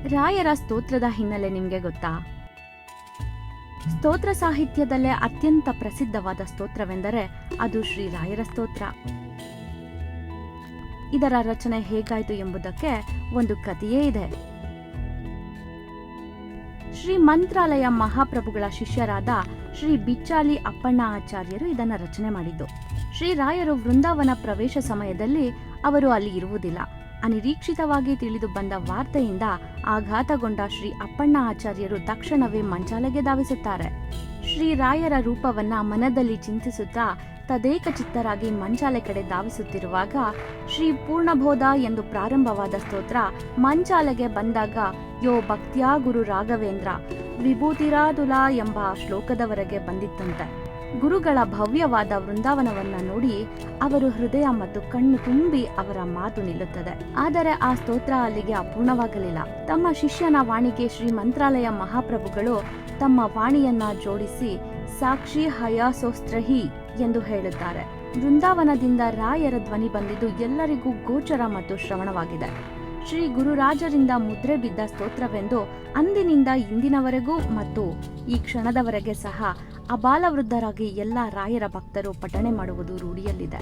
ರಾಯರ ಸ್ತೋತ್ರದ ಹಿನ್ನೆಲೆ ನಿಮ್ಗೆ ಗೊತ್ತಾ? ಸ್ತೋತ್ರ ಸಾಹಿತ್ಯದಲ್ಲೇ ಅತ್ಯಂತ ಪ್ರಸಿದ್ಧವಾದ ಸ್ತೋತ್ರವೆಂದರೆ ಅದು ಶ್ರೀ ರಾಯರ ಸ್ತೋತ್ರ. ಇದರ ರಚನೆ ಹೇಗಾಯಿತು ಎಂಬುದಕ್ಕೆ ಒಂದು ಕಥೆಯೇ ಇದೆ. ಶ್ರೀ ಮಂತ್ರಾಲಯ ಮಹಾಪ್ರಭುಗಳ ಶಿಷ್ಯರಾದ ಶ್ರೀ ಬಿಚ್ಚಾಲಿ ಅಪ್ಪಣ್ಣ ಆಚಾರ್ಯರು ಇದನ್ನ ರಚನೆ ಮಾಡಿದ್ದು. ಶ್ರೀ ರಾಯರು ವೃಂದಾವನ ಪ್ರವೇಶ ಸಮಯದಲ್ಲಿ ಅವರು ಅಲ್ಲಿ ಇರುವುದಿಲ್ಲ. ಅನಿರೀಕ್ಷಿತವಾಗಿ ತಿಳಿದು ಬಂದ ವಾರ್ತೆಯಿಂದ ಆಘಾತಗೊಂಡ ಶ್ರೀ ಅಪ್ಪಣ್ಣ ಆಚಾರ್ಯರು ತಕ್ಷಣವೇ ಮಂಚಾಲೆಗೆ ಧಾವಿಸುತ್ತಾರೆ. ಶ್ರೀ ರಾಯರ ರೂಪವನ್ನ ಮನದಲ್ಲಿ ಚಿಂತಿಸುತ್ತಾ ತದೇಕ ಚಿತ್ತರಾಗಿ ಮಂಚಾಲೆ ಕಡೆ ಧಾವಿಸುತ್ತಿರುವಾಗ ಶ್ರೀ ಪೂರ್ಣಬೋಧ ಎಂದು ಪ್ರಾರಂಭವಾದ ಸ್ತೋತ್ರ ಮಂಚಾಲೆಗೆ ಬಂದಾಗ ಯೋ ಭಕ್ತ್ಯಾ ಗುರು ರಾಘವೇಂದ್ರ ವಿಭೂತಿರಾದುಲ ಎಂಬ ಶ್ಲೋಕದವರೆಗೆ ಬಂದಿತ್ತಂತೆ. ಗುರುಗಳ ಭವ್ಯವಾದ ವೃಂದಾವನವನ್ನ ನೋಡಿ ಅವರು ಹೃದಯ ಮತ್ತು ಕಣ್ಣು ತುಂಬಿ ಅವರ ಮಾತು ನಿಲ್ಲುತ್ತದೆ. ಆದರೆ ಆ ಸ್ತೋತ್ರ ಅಲ್ಲಿಗೆ ಅಪೂರ್ಣವಾಗಲಿಲ್ಲ. ತಮ್ಮ ಶಿಷ್ಯನ ವಾಣಿಗೆ ಶ್ರೀ ಮಂತ್ರಾಲಯ ಮಹಾಪ್ರಭುಗಳು ತಮ್ಮ ವಾಣಿಯನ್ನ ಜೋಡಿಸಿ ಸಾಕ್ಷಿ ಹಯಾಸೋಸ್ತ್ರಹಿ ಎಂದು ಹೇಳುತ್ತಾರೆ. ವೃಂದಾವನದಿಂದ ರಾಯರ ಧ್ವನಿ ಬಂದಿದ್ದು ಎಲ್ಲರಿಗೂ ಗೋಚರ ಮತ್ತು ಶ್ರವಣವಾಗಿದೆ. ಶ್ರೀ ಗುರುರಾಜರಿಂದ ಮುದ್ರೆ ಬಿದ್ದ ಸ್ತೋತ್ರವೆಂದು ಅಂದಿನಿಂದ ಇಂದಿನವರೆಗೂ ಮತ್ತು ಈ ಕ್ಷಣದವರೆಗೆ ಸಹ ಅಬಾಲವೃದ್ಧರಾಗಿ ಎಲ್ಲ ರಾಯರ ಭಕ್ತರು ಪಠಣೆ ಮಾಡುವುದು ರೂಢಿಯಲ್ಲಿದೆ.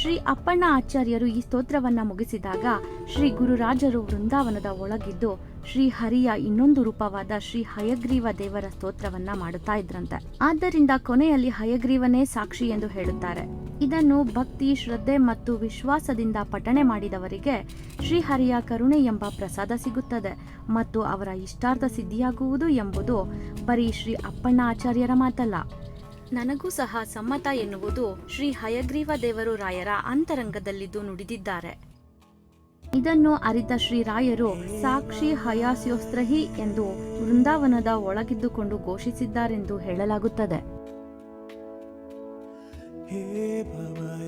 ಶ್ರೀ ಅಪ್ಪಣ್ಣ ಆಚಾರ್ಯರು ಈ ಸ್ತೋತ್ರವನ್ನ ಮುಗಿಸಿದಾಗ ಶ್ರೀ ಗುರುರಾಜರು ವೃಂದಾವನದ ಒಳಗಿದ್ದು ಶ್ರೀ ಹರಿಯ ಇನ್ನೊಂದು ರೂಪವಾದ ಶ್ರೀ ಹಯಗ್ರೀವ ದೇವರ ಸ್ತೋತ್ರವನ್ನ ಮಾಡುತ್ತಾ ಇದ್ರಂತೆ. ಆದ್ದರಿಂದ ಕೊನೆಯಲ್ಲಿ ಹಯಗ್ರೀವನೇ ಸಾಕ್ಷಿ ಎಂದು ಹೇಳುತ್ತಾರೆ. ಇದನ್ನು ಭಕ್ತಿ, ಶ್ರದ್ಧೆ ಮತ್ತು ವಿಶ್ವಾಸದಿಂದ ಪಠಣೆ ಮಾಡಿದವರಿಗೆ ಶ್ರೀಹರಿಯ ಕರುಣೆ ಎಂಬ ಪ್ರಸಾದ ಸಿಗುತ್ತದೆ ಮತ್ತು ಅವರ ಇಷ್ಟಾರ್ಥ ಸಿದ್ಧಿಯಾಗುವುದು ಎಂಬುದು ಬರೀ ಶ್ರೀ ಅಪ್ಪಣ್ಣ ಆಚಾರ್ಯರ ಮಾತಲ್ಲ, ನನಗೂ ಸಹ ಸಮ್ಮತ ಎನ್ನುವುದು ಶ್ರೀ ಹಯಗ್ರೀವ ದೇವರು ರಾಯರ ಅಂತರಂಗದಲ್ಲಿದ್ದು ನುಡಿದಿದ್ದಾರೆ. ಇದನ್ನು ಅರಿತ ಶ್ರೀರಾಯರು ಸಾಕ್ಷಿ ಹಯಾಸ್ಯೋಸ್ತ್ರಹಿ ಎಂದು ವೃಂದಾವನದ ಒಳಗಿದ್ದುಕೊಂಡು ಘೋಷಿಸಿದ್ದಾರೆಂದು ಹೇಳಲಾಗುತ್ತದೆ.